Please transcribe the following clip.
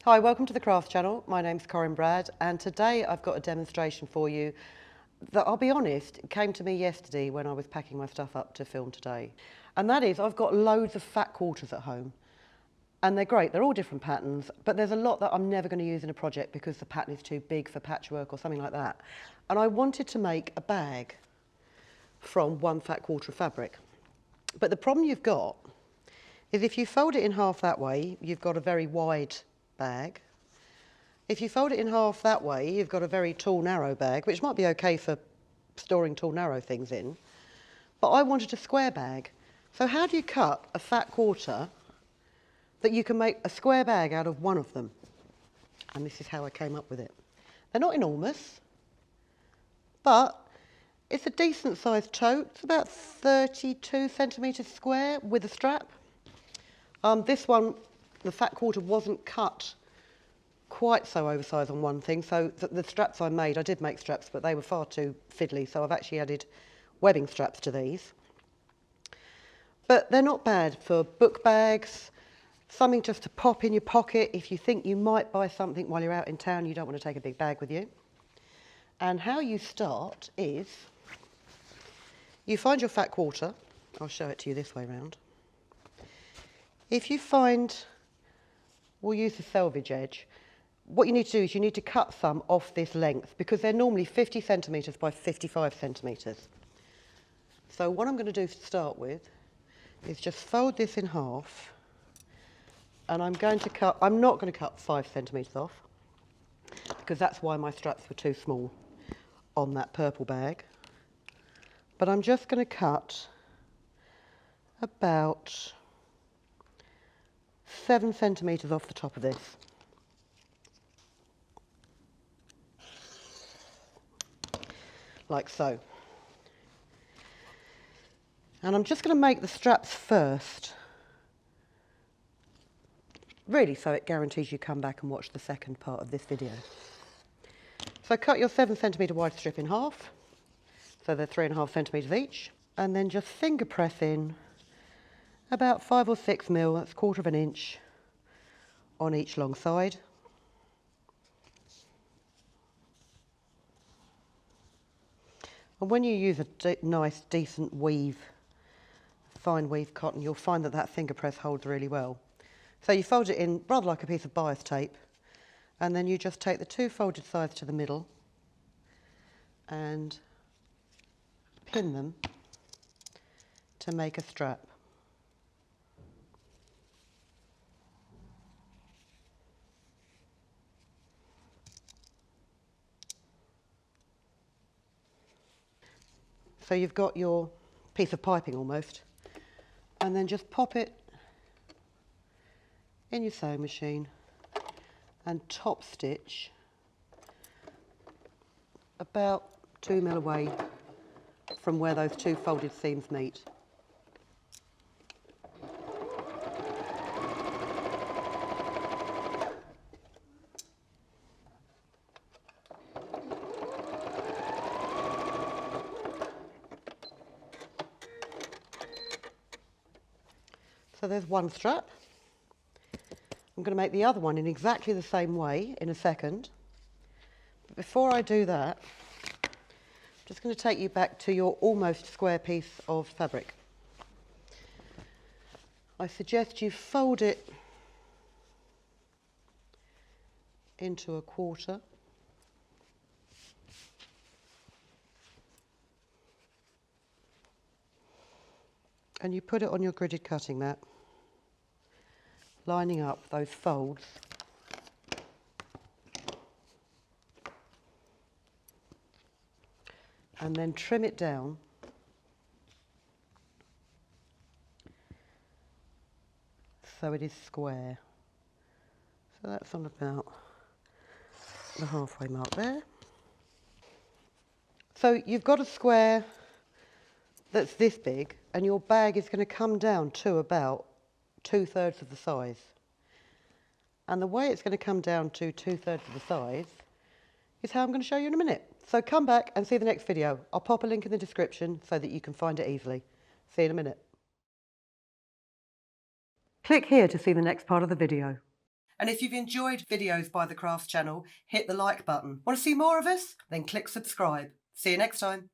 Hi, welcome to the Crafts channel. My name's Corinne and today I've got a demonstration for you that, I'll be honest, came to me yesterday when I was packing my stuff up to film today. And that is, I've got loads of fat quarters at home and they're great. They're all different patterns, but there's a lot that I'm never going to use in a project because the pattern is too big for patchwork or something like that. And I wanted to make a bag from one fat quarter of fabric. But the problem you've got is if you fold it in half that way, you've got a very wide bag. If you fold it in half that way, you've got a very tall, narrow bag, which might be okay for storing tall, narrow things in. But I wanted a square bag. So how do you cut a fat quarter that you can make a square bag out of one of them? And this is how I came up with it. They're not enormous, but it's a decent sized tote. It's about 32 centimetres square with a strap. This one, the fat quarter wasn't cut quite so oversized on one thing, so the straps I made, I did make straps, but they were far too fiddly, so I've actually added webbing straps to these. But they're not bad for book bags, something just to pop in your pocket if you think you might buy something while you're out in town, you don't want to take a big bag with you. And how you start is, you find your fat quarter. I'll show it to you this way round. If you find, we'll use the selvage edge, what you need to do is you need to cut some off this length because they're normally 50 centimetres by 55 centimetres. So what I'm going to do to start with is just fold this in half, and I'm not going to cut 5 centimetres off because that's why my straps were too small on that purple bag. But I'm just going to cut about 7 centimetres off the top of this. Like so. And I'm just going to make the straps first, really so it guarantees you come back and watch the second part of this video. So cut your 7 centimetre wide strip in half, so they're 3.5 centimetres each, and then just finger press in about 5 or 6 mil, that's 1/4 inch on each long side. And when you use a nice, decent weave, fine weave cotton, you'll find that that finger press holds really well. So you fold it in rather like a piece of bias tape, and then you just take the 2 folded sides to the middle and pin them to make a strap. So you've got your piece of piping almost, and then just pop it in your sewing machine and top stitch about 2 mil away from where those 2 folded seams meet. So there's one strap. I'm going to make the other one in exactly the same way in a second. But before I do that, I'm just going to take you back to your almost square piece of fabric. I suggest you fold it into a quarter. And you put it on your gridded cutting mat, lining up those folds. And then trim it down so it is square. So that's on about the halfway mark there. So you've got a square that's this big, and your bag is going to come down to about 2/3 of the size. And the way it's going to come down to 2/3 of the size is how I'm going to show you in a minute. So come back and see the next video. I'll pop a link in the description so that you can find it easily. See you in a minute. Click here to see the next part of the video. And if you've enjoyed videos by the Crafts channel, hit the like button. Want to see more of us? Then click subscribe. See you next time.